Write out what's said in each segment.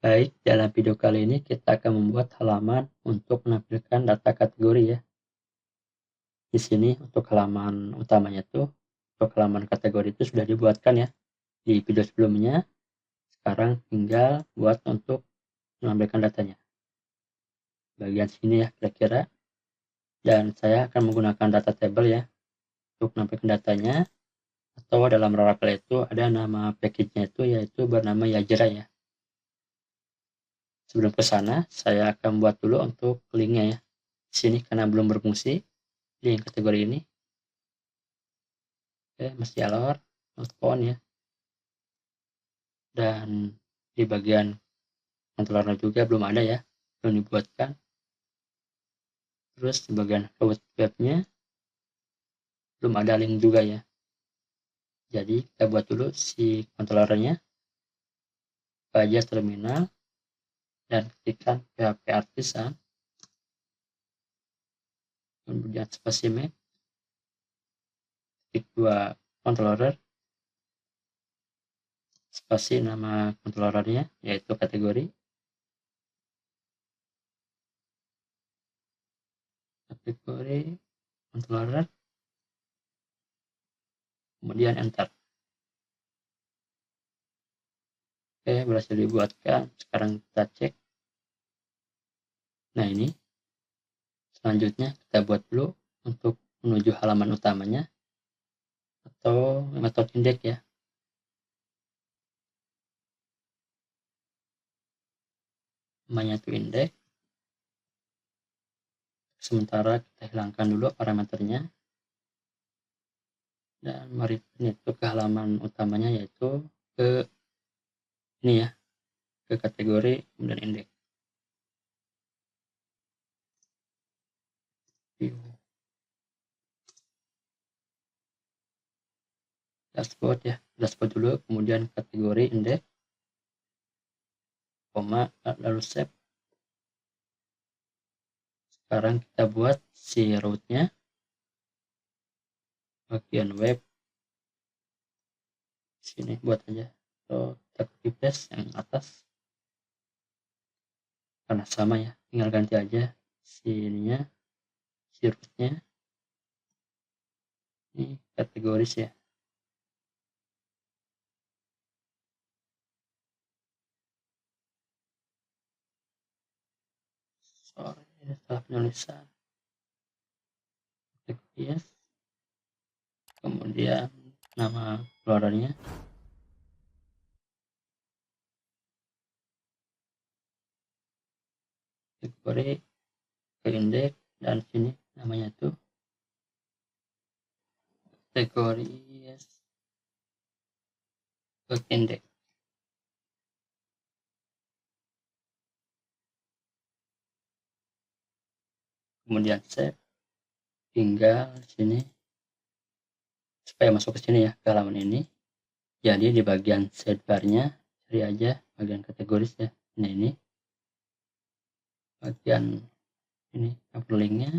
Baik, dalam video kali ini kita akan membuat halaman untuk menampilkan data kategori ya. Di sini untuk halaman utamanya untuk halaman kategori itu sudah dibuatkan ya di video sebelumnya. Sekarang tinggal buat untuk menampilkan datanya. Bagian sini ya kira-kira. Dan saya akan menggunakan data table ya untuk menampilkan datanya. Atau dalam Laravel itu ada nama package-nya itu yaitu bernama Yajra ya. Sebelum ke sana, saya akan buat dulu untuk linknya ya. Di sini karena belum berfungsi, link kategori ini. Oke, masih alor, not found ya. Dan di bagian controllernya juga belum ada ya, belum dibuatkan. Terus di bagian root webnya belum ada link juga ya. Jadi kita buat dulu si controllernya, aja terminal, dan ketikkan PHP artisan, kemudian specimen, ketik dua controller, spasi nama controllernya yaitu kategori controller, kemudian enter. Oke, berhasil dibuatkan. Sekarang kita cek. Nah, ini selanjutnya kita buat dulu untuk menuju halaman utamanya atau metode indeks ya. Namanya itu indeks. Sementara kita hilangkan dulu parameternya. Dan mari itu ke halaman utamanya yaitu ke ini ya, ke kategori kemudian indeks. View. Dashboard ya, dashboard dulu, kemudian kategori indeks, koma, lalu save. Sekarang kita buat si rootnya, bagian web, sini buat aja. So, kita copy paste yang atas, karena sama ya, tinggal ganti aja sininya, si rootnya, ini kategoris ya. Sorry, salah penulisan. Yes. Kemudian nama keluarannya, kategori, ke indeks, dan sini namanya tuh kategori yes, ke indeks. Kemudian save, tinggal sini supaya masuk ke sini ya, ke halaman ini. Jadi di bagian sidebarnya cari aja bagian kategoris ya. Nah, ini bagian ini upload linknya,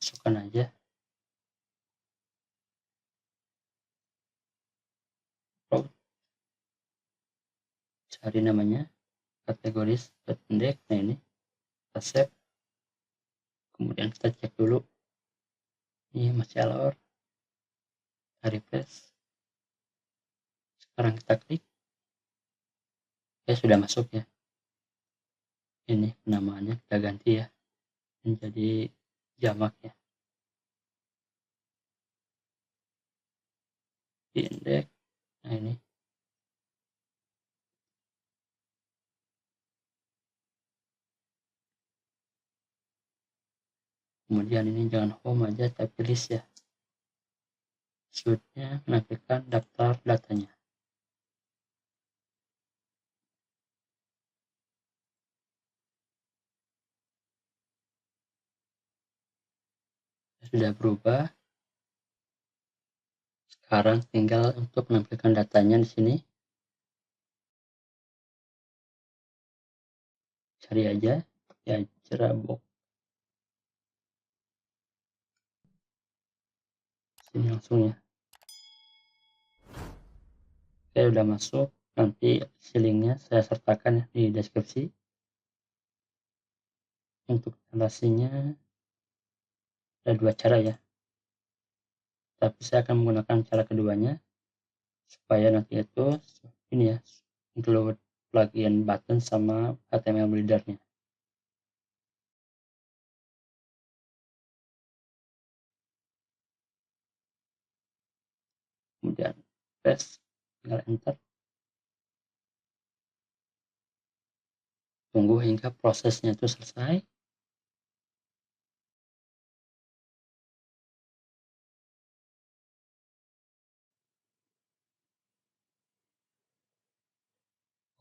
masukkan aja. Cari namanya kategoris indeks. Nah, ini kita save, kemudian kita cek dulu ini masih alor, kita refresh. Sekarang kita klik, ya sudah masuk ya. Ini penamaannya kita ganti ya menjadi jamak ya, di indeks. Nah, ini kemudian ini jangan home aja tapi list ya. Selanjutnya menampilkan daftar datanya. Sudah berubah. Sekarang tinggal untuk menampilkan datanya di sini. Cari aja ya, Cerabok. Sini langsung ya. Oke, udah masuk. Nanti linknya saya sertakan ya di deskripsi. Untuk instalasinya ada 2 cara ya, tapi saya akan menggunakan cara keduanya supaya nanti itu ini ya, include plugin button sama HTML builder-nya. Kemudian paste, tinggal enter, tunggu hingga prosesnya itu selesai.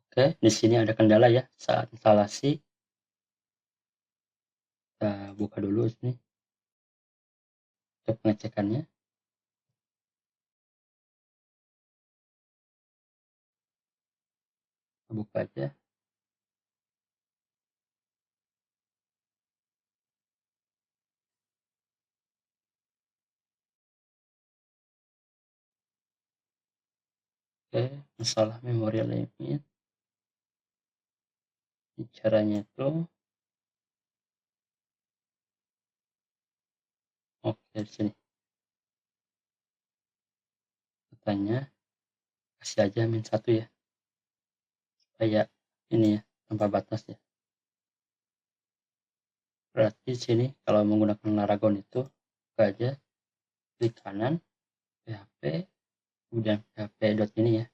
Oke, di sini ada kendala ya saat instalasi. Kita buka dulu sini untuk pengecekannya. Kita buka aja. Oke, masalah memori limit. Caranya itu, oke, di sini katanya kasih aja -1 ya, supaya ini ya, tanpa batas ya. Berarti sini kalau menggunakan Laragon itu buka aja, klik kanan, PHP, kemudian PHP dot ini ya.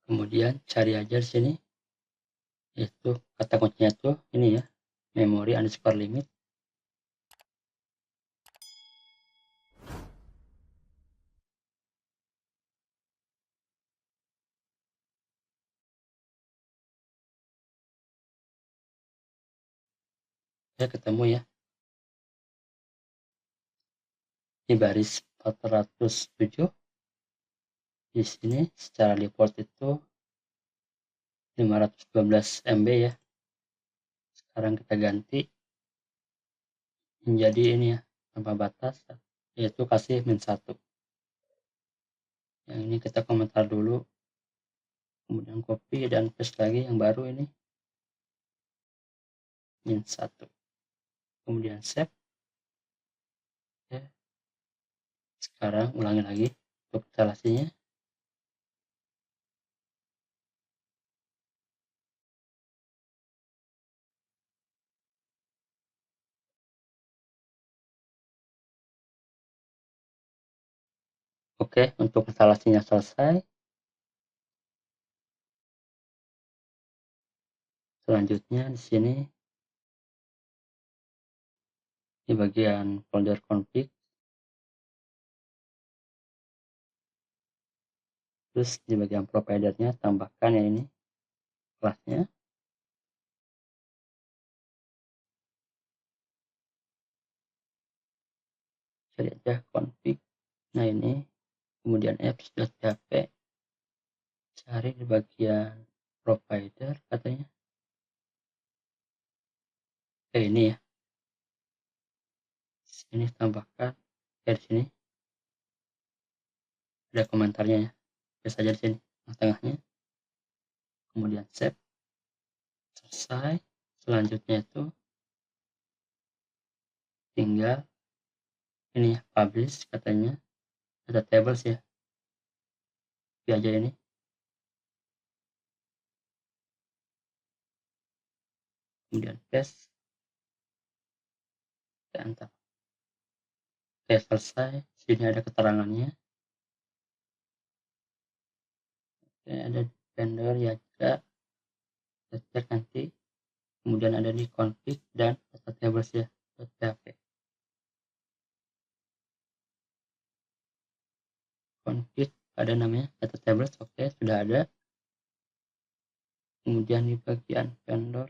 Kemudian cari aja di sini, itu kata kuncinya tuh ini ya, memory underscore limit. Ya ketemu ya, di baris 407. Di sini secara default itu 512 MB ya. Sekarang kita ganti menjadi ini ya, tanpa batas, yaitu kasih -1. Yang ini kita komentar dulu, kemudian copy dan paste lagi yang baru ini -1, kemudian save. Oke, sekarang ulangi lagi untuk instalasinya. Oke, untuk instalasinya selesai. Selanjutnya di sini di bagian folder config, terus di bagian providernya tambahkan ya ini kelasnya. Cari aja config. Nah ini, kemudian apps.php, cari di bagian provider katanya. Ini ya, sini tambahkan dari sini ada komentarnya ya, bisa saja di sini tengahnya, kemudian save, selesai. Selanjutnya itu tinggal ini ya, publish katanya, ada tables ya, pilih aja ini, kemudian paste, enter. Oke, selesai. Sini ada keterangannya. Oke, ada vendor ya, juga cek nanti. Kemudian ada di config dan data tables ya, .php. Config ada namanya data tables, oke, sudah ada. Kemudian di bagian vendor,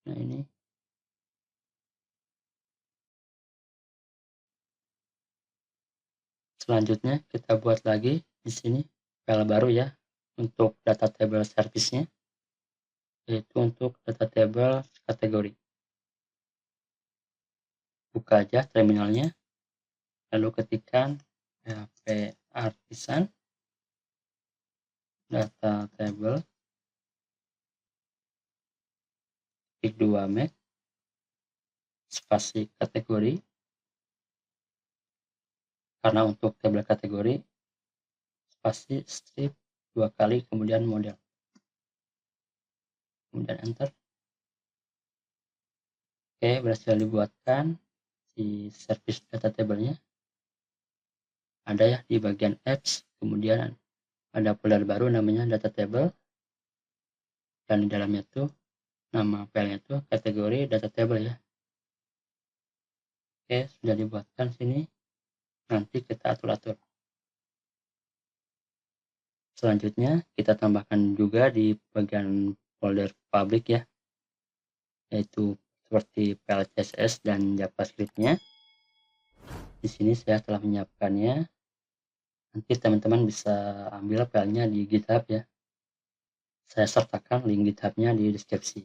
nah ini selanjutnya kita buat lagi di sini file baru ya untuk data table service-nya, yaitu untuk data table kategori. Buka aja terminalnya, lalu ketikkan PHP Artisan data table, klik 2 Mac, spasi kategori, karena untuk tabel kategori spasi strip 2 kali, kemudian model, kemudian enter. Oke, berhasil dibuatkan si service data table-nya. Ada ya di bagian apps, kemudian ada folder baru namanya data table, dan di dalamnya tuh nama filenya tuh kategori data table ya. Oke, sudah dibuatkan sini, nanti kita atur-atur. Selanjutnya kita tambahkan juga di bagian folder public ya, yaitu seperti file CSS dan JavaScript-nya. Di sini saya telah menyiapkannya. Nanti teman-teman bisa ambil filenya di GitHub ya. Saya sertakan link GitHub-nya di deskripsi.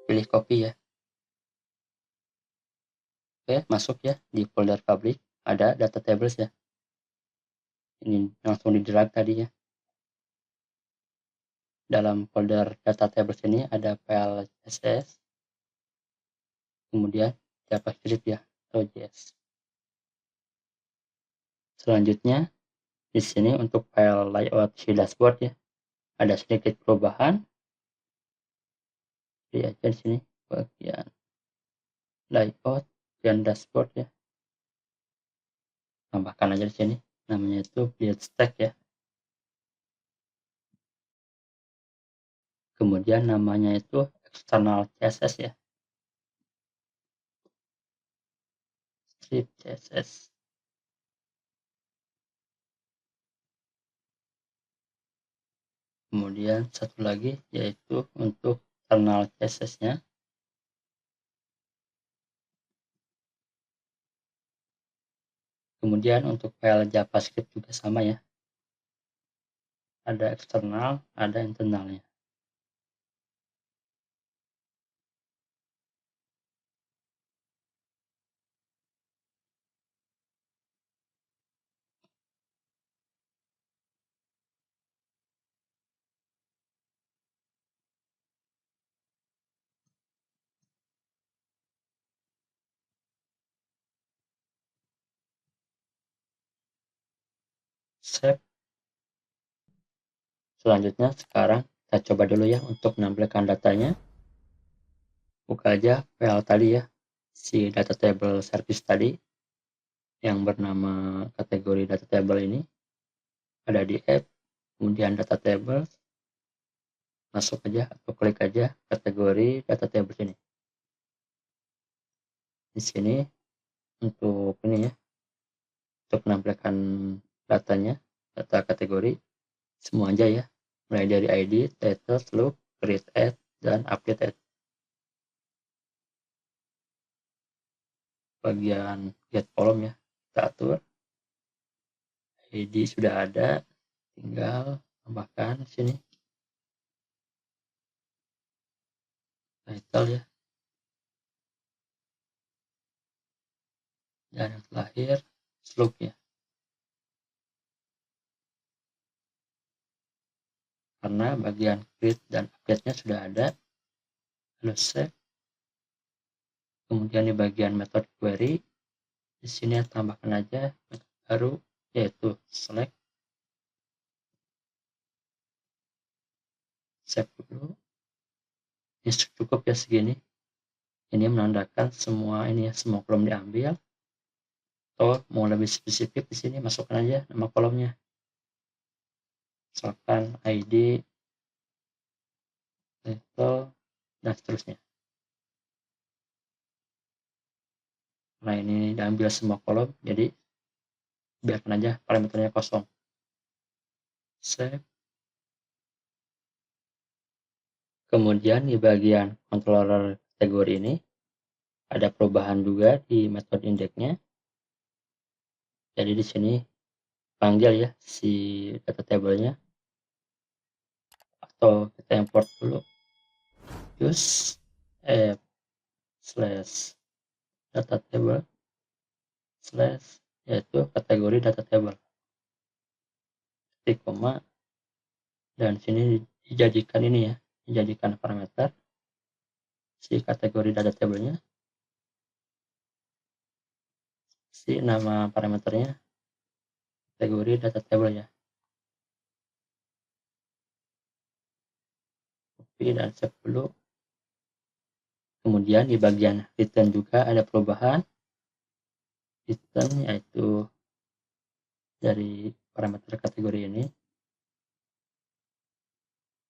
Pilih copy ya. Oke, masuk ya di folder public, ada data tables ya. Ini langsung di drag tadi ya. Dalam folder data tables ini ada file CSS, kemudian JavaScript ya, atau JS. Selanjutnya di sini untuk file layout si dashboard ya, ada sedikit perubahan. Lihat di sini bagian layout dan dashboard ya. Tambahkan aja di sini, namanya itu build stack ya. Kemudian namanya itu external CSS ya, strip CSS. Kemudian satu lagi yaitu untuk internal CSS-nya. Kemudian untuk file JavaScript juga sama ya. Ada eksternal, ada internalnya. Save. Selanjutnya sekarang kita coba dulu ya untuk menampilkan datanya. Buka aja file tadi ya, si data table service tadi yang bernama kategori data table ini. Ada di app, kemudian data table, masuk aja atau klik aja kategori data table ini. Di sini untuk ini ya, untuk menampilkan datanya, data kategori semua aja ya, mulai dari ID, title, look, create ad, dan update ad. Bagian get column ya, kita atur. ID sudah ada, tinggal tambahkan sini title ya, dan yang terakhir slope ya. Karena bagian create dan update-nya sudah ada, lalu save. Kemudian di bagian method query, di sini tambahkan aja metode baru yaitu select. Save dulu. Ini cukup ya segini. Ini menandakan semua ini ya, semua kolom diambil. Atau mau lebih spesifik di sini masukkan aja nama kolomnya. Misalkan ID, title, dan seterusnya. Nah ini diambil semua kolom, jadi biarkan aja parameternya kosong. Save. Kemudian di bagian controller kategori ini ada perubahan juga di metode indexnya. Jadi di sini panggil ya si data table-nya, atau kita import dulu use slash data table slash yaitu kategori data table, titik koma, dan sini dijadikan ini ya, dijadikan parameter si kategori data table-nya, si nama parameternya kategori data table ya, copy dan save dulu. Kemudian di bagian return juga ada perubahan, return yaitu dari parameter kategori ini,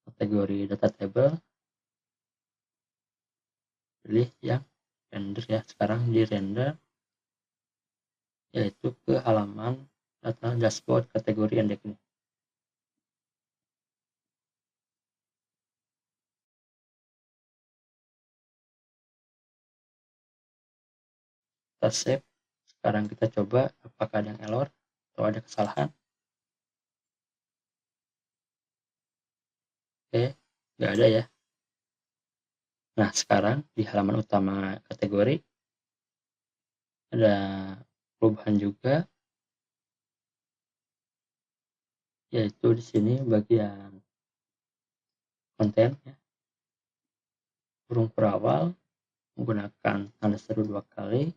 kategori data table, pilih yang render ya, sekarang di render yaitu ke halaman data dashboard kategori index ini. Kita save. Sekarang kita coba apakah ada yang error atau ada kesalahan. Oke, nggak ada ya. Nah, sekarang di halaman utama kategori ada perubahan juga, yaitu di sini bagian konten ya, burung perawal menggunakan tanda seru 2 kali,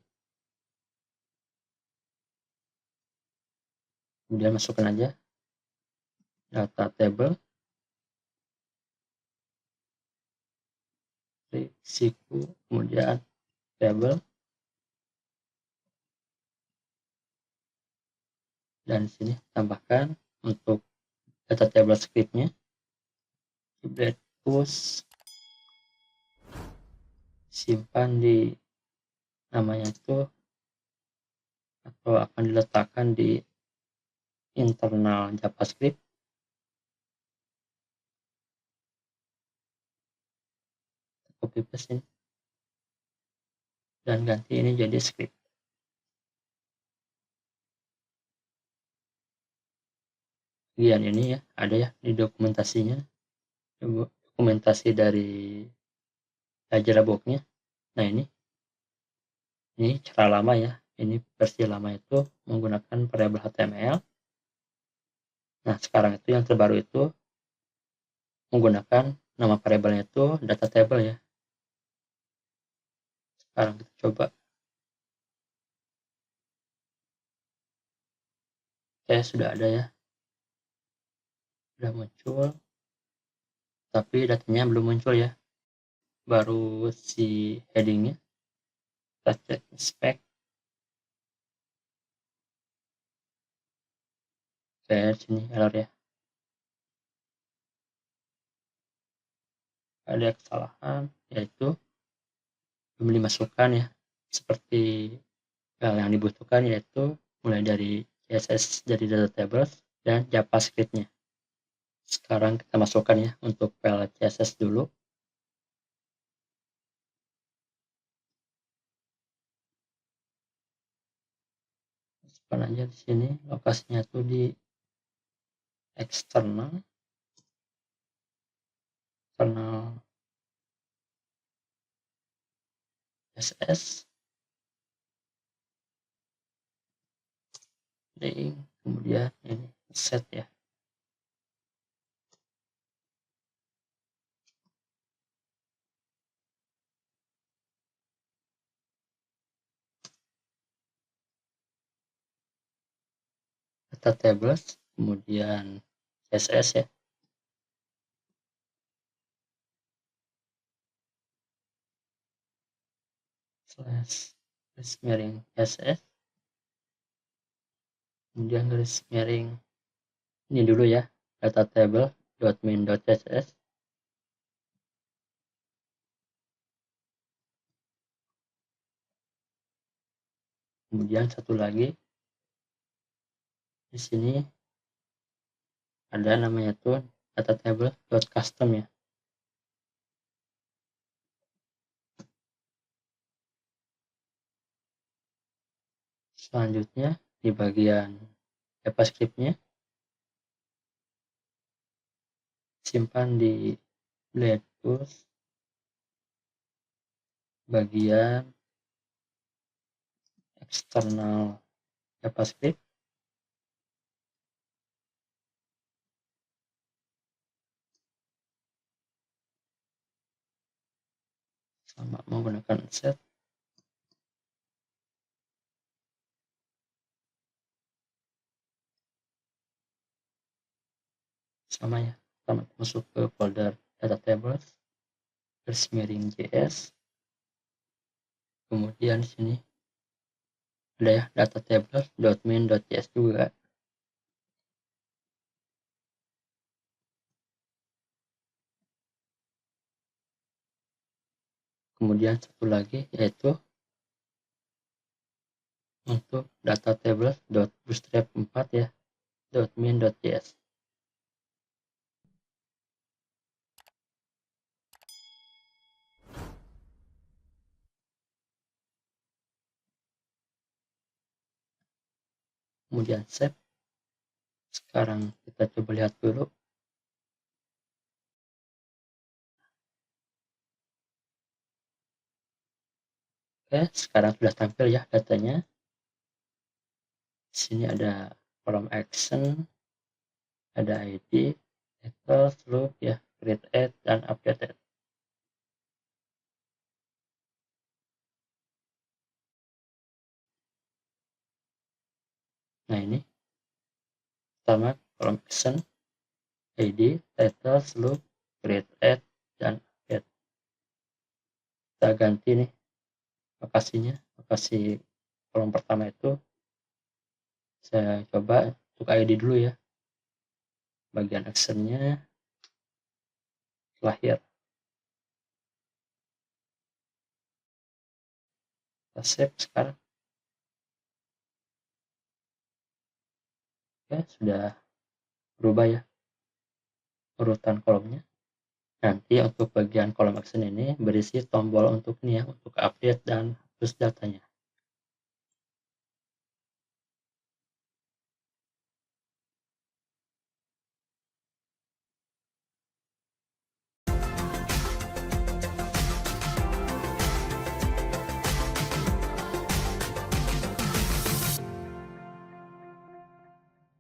kemudian masukkan aja data table, siku, kemudian table, dan di sini tambahkan untuk data table scriptnya, keyblade push, simpan di namanya itu atau akan diletakkan di internal JavaScript, copy paste ini dan ganti ini jadi script. Bagian ini ya ada ya di dokumentasinya, dokumentasi dari Jira box-nya. Nah ini cara lama ya, ini versi lama itu menggunakan variabel HTML. Nah sekarang itu yang terbaru itu menggunakan nama variabelnya itu data table ya. Sekarang kita coba. Oke, sudah ada ya, sudah muncul, tapi datanya belum muncul ya, baru si headingnya. Kita cek spek. Oke, sini error ya, ada kesalahan yaitu belum dimasukkan ya, seperti yang dibutuhkan yaitu mulai dari CSS dari data tables dan JavaScript-nya. Sekarang kita masukkan ya untuk file CSS dulu. Masukkan aja di sini, lokasinya tuh di eksternal CSS, link, kemudian ini set ya. Data tables, kemudian CSS ya. Slash garis miring CSS, kemudian garis miring ini dulu ya, data table .main.css, kemudian satu lagi di sini ada namanya tuh data table .custom ya. Selanjutnya di bagian JavaScript-nya simpan di blade tools, bagian eksternal JavaScript, sama menggunakan set, sama ya, kita masuk ke folder data tables, garis miring JS, kemudian di sini ada ya data tables.min.js juga. Kemudian satu lagi yaitu untuk data tables.bootstrap 4 ya, .min.js. Kemudian save. Sekarang kita coba lihat dulu. Oke, sekarang sudah tampil ya datanya. Di sini ada kolom action, ada ID, title, loop ya, create add, dan updated. Nah ini pertama kolom action, ID, title, loop, create add, dan update. Kita ganti nih lokasinya, lokasi kolom pertama itu saya coba untuk ID dulu ya, bagian actionnya lahir. Kita save sekarang. Oke, sudah berubah ya urutan kolomnya. Nanti untuk bagian kolom action ini berisi tombol untuk ini ya, untuk update dan hapus datanya.